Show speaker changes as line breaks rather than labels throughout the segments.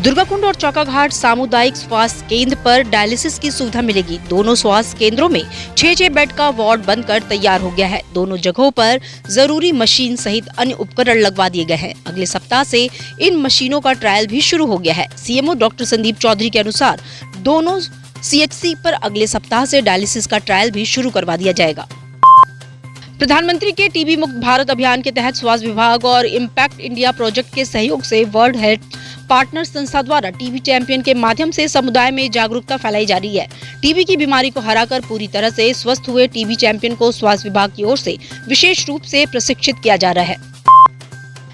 दुर्गाकुंड और चौकाघाट सामुदायिक स्वास्थ्य केंद्र पर डायलिसिस की सुविधा मिलेगी। दोनों स्वास्थ्य केंद्रों में 6 बेड का वार्ड बनकर तैयार हो गया है। दोनों जगहों पर जरूरी मशीन सहित अन्य उपकरण लगवा दिए गए हैं। अगले सप्ताह से इन मशीनों का ट्रायल भी शुरू हो गया है। सीएमओ डॉक्टर संदीप चौधरी के अनुसार दोनों सीएचसी पर अगले सप्ताह से डायलिसिस का ट्रायल भी शुरू करवा दिया जाएगा। प्रधानमंत्री के टीबी मुक्त भारत अभियान के तहत स्वास्थ्य विभाग और इम्पैक्ट इंडिया प्रोजेक्ट के सहयोग से वर्ल्ड हेल्थ पार्टनर संस्था द्वारा टीबी चैंपियन के माध्यम से समुदाय में जागरूकता फैलाई जा रही है। टीबी की बीमारी को हराकर पूरी तरह से स्वस्थ हुए टीबी चैंपियन को स्वास्थ्य विभाग की ओर से विशेष रूप से प्रशिक्षित किया जा रहा है।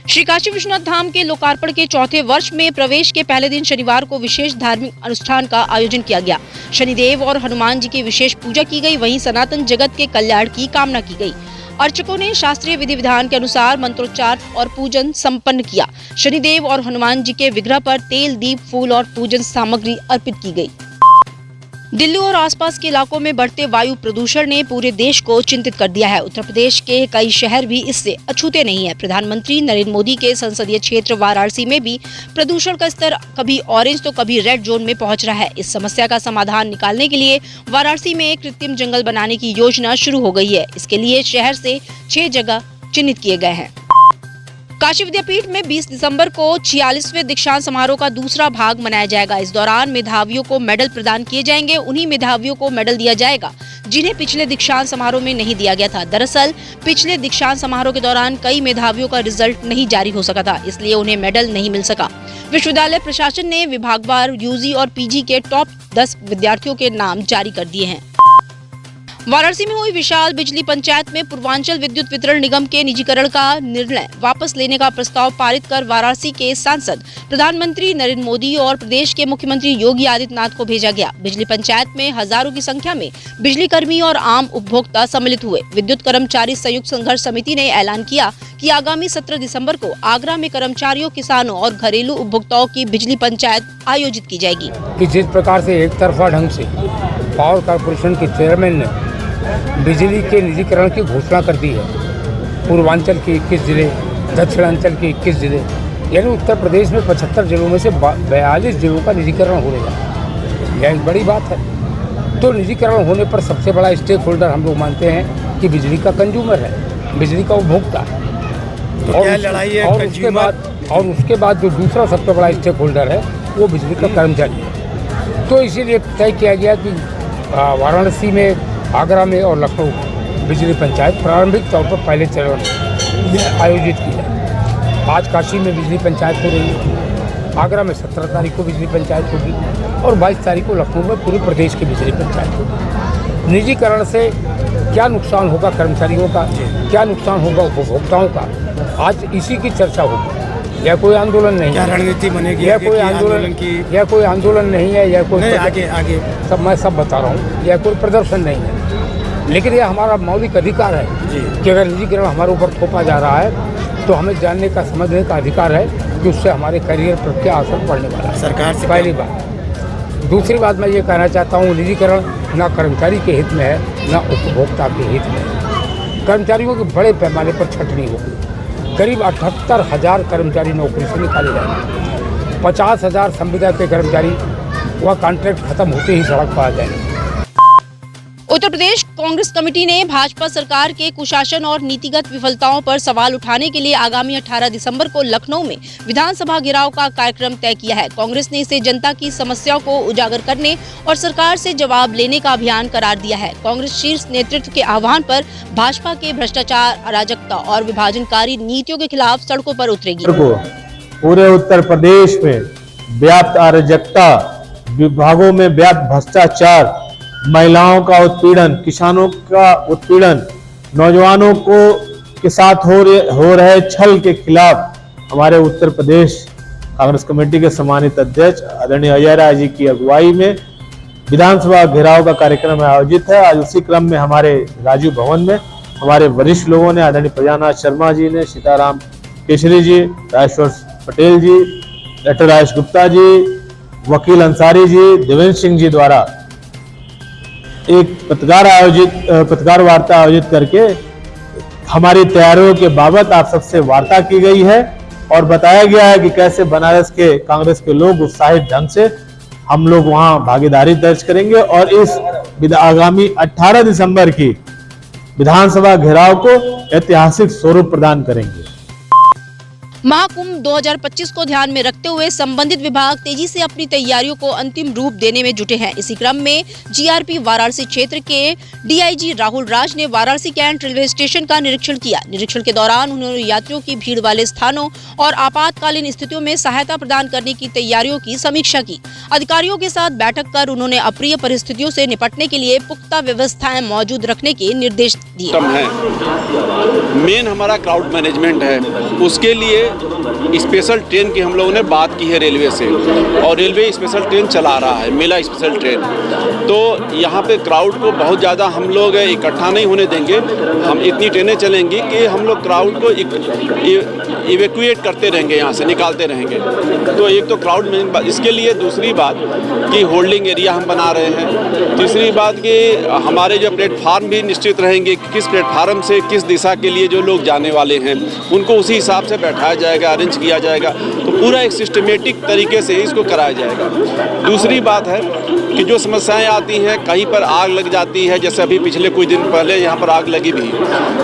श्री काशी विश्वनाथ धाम के लोकार्पण के चौथे वर्ष में प्रवेश के पहले दिन शनिवार को विशेष धार्मिक अनुष्ठान का आयोजन किया गया। शनिदेव और हनुमान जी की विशेष पूजा की गई। वहीं सनातन जगत के कल्याण की कामना की गई। अर्चकों ने शास्त्रीय विधि विधान के अनुसार मंत्रोच्चार और पूजन संपन्न किया। शनिदेव और हनुमान जी के विग्रह पर तेल, दीप, फूल और पूजन सामग्री अर्पित की गई। दिल्ली और आसपास के इलाकों में बढ़ते वायु प्रदूषण ने पूरे देश को चिंतित कर दिया है। उत्तर प्रदेश के कई शहर भी इससे अछूते नहीं है। प्रधानमंत्री नरेंद्र मोदी के संसदीय क्षेत्र वाराणसी में भी प्रदूषण का स्तर कभी ऑरेंज तो कभी रेड जोन में पहुंच रहा है। इस समस्या का समाधान निकालने के लिए वाराणसी में एक कृत्रिम जंगल बनाने की योजना शुरू हो गई है। इसके लिए शहर से 6 जगह चिन्हित किए गए हैं। काशी विद्यापीठ में 20 दिसंबर को 46वें दीक्षांत समारोह का दूसरा भाग मनाया जाएगा। इस दौरान मेधावियों को मेडल प्रदान किए जाएंगे। उन्हीं मेधावियों को मेडल दिया जाएगा जिन्हें पिछले दीक्षांत समारोह में नहीं दिया गया था। दरअसल पिछले दीक्षांत समारोह के दौरान कई मेधावियों का रिजल्ट नहीं जारी हो सका था, इसलिए उन्हें मेडल नहीं मिल सका। विश्वविद्यालय प्रशासन ने विभागवार यूजी और पीजी के टॉप 10 विद्यार्थियों के नाम जारी कर दिए हैं। वाराणसी में हुई विशाल बिजली पंचायत में पूर्वांचल विद्युत वितरण निगम के निजीकरण का निर्णय वापस लेने का प्रस्ताव पारित कर वाराणसी के सांसद प्रधानमंत्री नरेंद्र मोदी और प्रदेश के मुख्यमंत्री योगी आदित्यनाथ को भेजा गया। बिजली पंचायत में हजारों की संख्या में बिजली कर्मी और आम उपभोक्ता सम्मिलित हुए। विद्युत कर्मचारी संयुक्त संघर्ष समिति ने ऐलान किया कि आगामी 17 दिसंबर को आगरा में कर्मचारियों, किसानों और घरेलू उपभोक्ताओं की बिजली पंचायत आयोजित की जाएगी।
कि जिस प्रकार से एक तरफा ढंग से पावर कॉर्पोरेशन के चेयरमैन ने बिजली के निजीकरण की घोषणा कर दी है, पूर्वांचल के 21 जिले, दक्षिणांचल के 21 जिले, यानी उत्तर प्रदेश में 75 जिलों में से 42 जिलों का निजीकरण हो रहा। यह एक बड़ी बात है। तो निजीकरण होने पर सबसे बड़ा स्टेक होल्डर हम लोग मानते हैं कि बिजली का कंज्यूमर है, बिजली का उपभोक्ता है।
तो क्या लड़ाई है?
और उसके बाद जो दूसरा सबसे बड़ा स्टेक होल्डर है वो बिजली का कर्मचारी है। तो इसीलिए तय किया गया कि वाराणसी में, आगरा में और लखनऊ में बिजली पंचायत प्रारंभिक तौर पर पहले चरण में आयोजित की है। आज काशी में बिजली पंचायत हो रही है, आगरा में 17 तारीख को बिजली पंचायत होगी और 22 तारीख को लखनऊ में पूरे प्रदेश की बिजली पंचायत होगी। निजीकरण से क्या नुकसान होगा कर्मचारियों का, क्या नुकसान होगा उपभोक्ताओं का, आज इसी की चर्चा होगी। यह कोई आंदोलन नहीं है,
रणनीति बनेगी,
यह कोई आंदोलन की, यह कोई आंदोलन नहीं है, यह कोई
आगे
सब मैं सब बता रहा हूँ। यह कोई प्रदर्शन नहीं है, लेकिन यह हमारा मौलिक अधिकार है कि अगर निजीकरण हमारे ऊपर थोपा जा रहा है तो हमें जानने का, समझने का अधिकार है कि उससे हमारे करियर पर क्या असर पड़ने वाला है।
सरकार से
पहली बात। दूसरी बात मैं ये कहना चाहता हूँ, निजीकरण ना कर्मचारी के हित में है ना उपभोक्ता के हित में है। कर्मचारियों की बड़े पैमाने पर छटनी होगी। करीब 78,000 कर्मचारी नौकरी से निकाले जाएंगे। 50,000 संविदा के कर्मचारी वह कॉन्ट्रैक्ट खत्म होते ही सड़क पर आ जाएंगे।
उत्तर प्रदेश कांग्रेस कमेटी ने भाजपा सरकार के कुशासन और नीतिगत विफलताओं पर सवाल उठाने के लिए आगामी 18 दिसंबर को लखनऊ में विधानसभा घेराव का कार्यक्रम तय किया है। कांग्रेस ने इसे जनता की समस्याओं को उजागर करने और सरकार से जवाब लेने का अभियान करार दिया है। कांग्रेस शीर्ष नेतृत्व के आह्वान पर भाजपा के भ्रष्टाचार, अराजकता और विभाजनकारी नीतियों के खिलाफ सड़कों पर उतरेगी।
पूरे उत्तर प्रदेश में व्याप्त अराजकता, विभागों में व्याप्त भ्रष्टाचार, महिलाओं का उत्पीड़न, किसानों का उत्पीड़न, नौजवानों को के साथ हो रहे छल के खिलाफ हमारे उत्तर प्रदेश कांग्रेस कमेटी के सम्मानित अध्यक्ष आदरणीय अजय राय जी की अगुवाई में विधानसभा घेराव का कार्यक्रम आयोजित है। आज उसी क्रम में हमारे राजीव भवन में हमारे वरिष्ठ लोगों ने, आदरणीय प्रजानाथ शर्मा जी ने, सीताराम केसरी जी, राजेश्वर पटेल जी, डॉक्टर राजेश गुप्ता जी, वकील अंसारी जी, देवेंद्र सिंह जी द्वारा एक पत्रकार वार्ता आयोजित करके हमारी तैयारियों के बाबत आप सबसे वार्ता की गई है और बताया गया है कि कैसे बनारस के कांग्रेस के लोग उत्साहित ढंग से हम लोग वहां भागीदारी दर्ज करेंगे और इस आगामी 18 दिसंबर की विधानसभा घेराव को ऐतिहासिक स्वरूप प्रदान करेंगे।
महाकुंभ 2025 को ध्यान में रखते हुए संबंधित विभाग तेजी से अपनी तैयारियों को अंतिम रूप देने में जुटे हैं। इसी क्रम में जीआरपी वाराणसी क्षेत्र के डीआईजी राहुल राज ने वाराणसी कैंट रेलवे स्टेशन का निरीक्षण किया। निरीक्षण के दौरान उन्होंने यात्रियों की भीड़ वाले स्थानों और आपातकालीन स्थितियों में सहायता प्रदान करने की तैयारियों की समीक्षा की। अधिकारियों के साथ बैठक कर उन्होंने अप्रिय परिस्थितियों से निपटने के लिए पुख्ता व्यवस्थाएं मौजूद रखने के निर्देश दिए।
मेन हमारा क्राउड मैनेजमेंट है, उसके लिए स्पेशल ट्रेन की हम लोगों ने बात की है रेलवे से, और रेलवे स्पेशल ट्रेन चला रहा है, मेला स्पेशल ट्रेन। तो यहाँ पे क्राउड को बहुत ज़्यादा हम लोग इकट्ठा नहीं होने देंगे। हम इतनी ट्रेनें चलेंगी कि हम लोग क्राउड को इवैक्यूएट करते रहेंगे, यहाँ से निकालते रहेंगे। तो एक तो क्राउड में, इसके लिए दूसरी बात कि होल्डिंग एरिया हम बना रहे हैं। तीसरी बात कि हमारे जो प्लेटफार्म भी निश्चित रहेंगे कि किस प्लेटफार्म से किस दिशा के लिए जो लोग जाने वाले हैं उनको उसी हिसाब से बैठाया जाएगा, अरेंज किया जाएगा। तो पूरा एक सिस्टमेटिक तरीके से इसको कराया जाएगा। दूसरी बात है कि जो समस्याएं आती हैं, कहीं पर आग लग जाती है, जैसे अभी पिछले कुछ दिन पहले यहाँ पर आग लगी भी,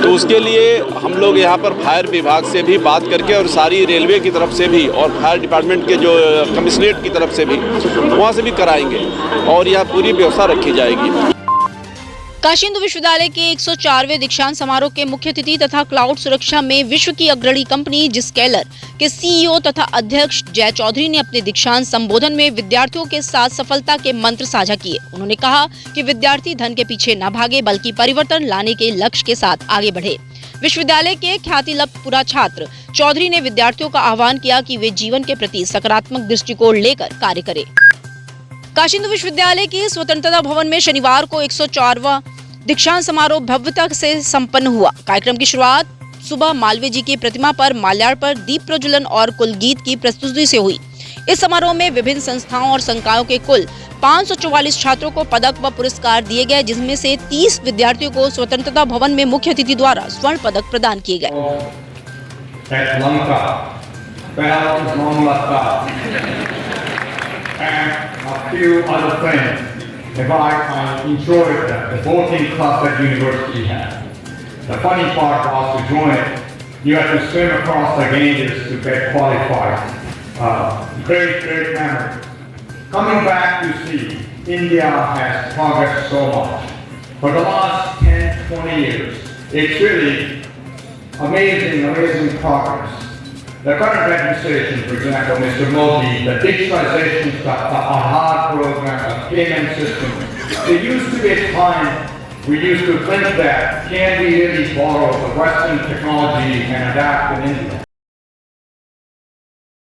तो उसके लिए हम लोग यहाँ पर फायर विभाग से भी बात करके और सारी रेलवे की तरफ से भी और फायर डिपार्टमेंट के जो कमिश्नरेट की तरफ से भी वहाँ से भी कराएंगे और यहाँ पूरी व्यवस्था रखी जाएगी।
काशी हिंदू विश्वविद्यालय के 104वें दीक्षांत समारोह के मुख्य अतिथि तथा क्लाउड सुरक्षा में विश्व की अग्रणी कंपनी जिस्केलर के सीईओ तथा अध्यक्ष जय चौधरी ने अपने दीक्षांत संबोधन में विद्यार्थियों के साथ सफलता के मंत्र साझा किए। उन्होंने कहा कि विद्यार्थी धन के पीछे न भागे बल्कि परिवर्तन लाने के लक्ष्य के साथ आगे बढ़े। विश्वविद्यालय के ख्यातिलब्ध छात्र चौधरी ने विद्यार्थियों का आह्वान किया कि वे जीवन के प्रति सकारात्मक दृष्टिकोण लेकर कार्य करें। काशी हिंदू विश्वविद्यालय के स्वतंत्रता भवन में शनिवार को 104वां दीक्षांत समारोह भव्यता से संपन्न हुआ। कार्यक्रम की शुरुआत सुबह मालवीय जी की प्रतिमा पर माल्यार्पण, दीप प्रज्वलन और कुल गीत की प्रस्तुति से हुई। इस समारोह में विभिन्न संस्थाओं और संकायों के कुल 544 छात्रों को पदक व पुरस्कार दिए गए, जिसमें से 30 विद्यार्थियों को स्वतंत्रता भवन में मुख्य अतिथि द्वारा स्वर्ण पदक प्रदान किए गए।
I enjoyed the boating club that university had. The funny part was to join it, you had to swim across the Ganges to get qualified. Great memory. Coming back to see, India has progressed so much. For the last 10, 20 years, it's really amazing progress. The current administration, for example, Mr. Modi, the digitalization stuff, the Aadhaar program, the payment system, there used to be a time we used to think that can we really borrow the Western technology and adapt in India?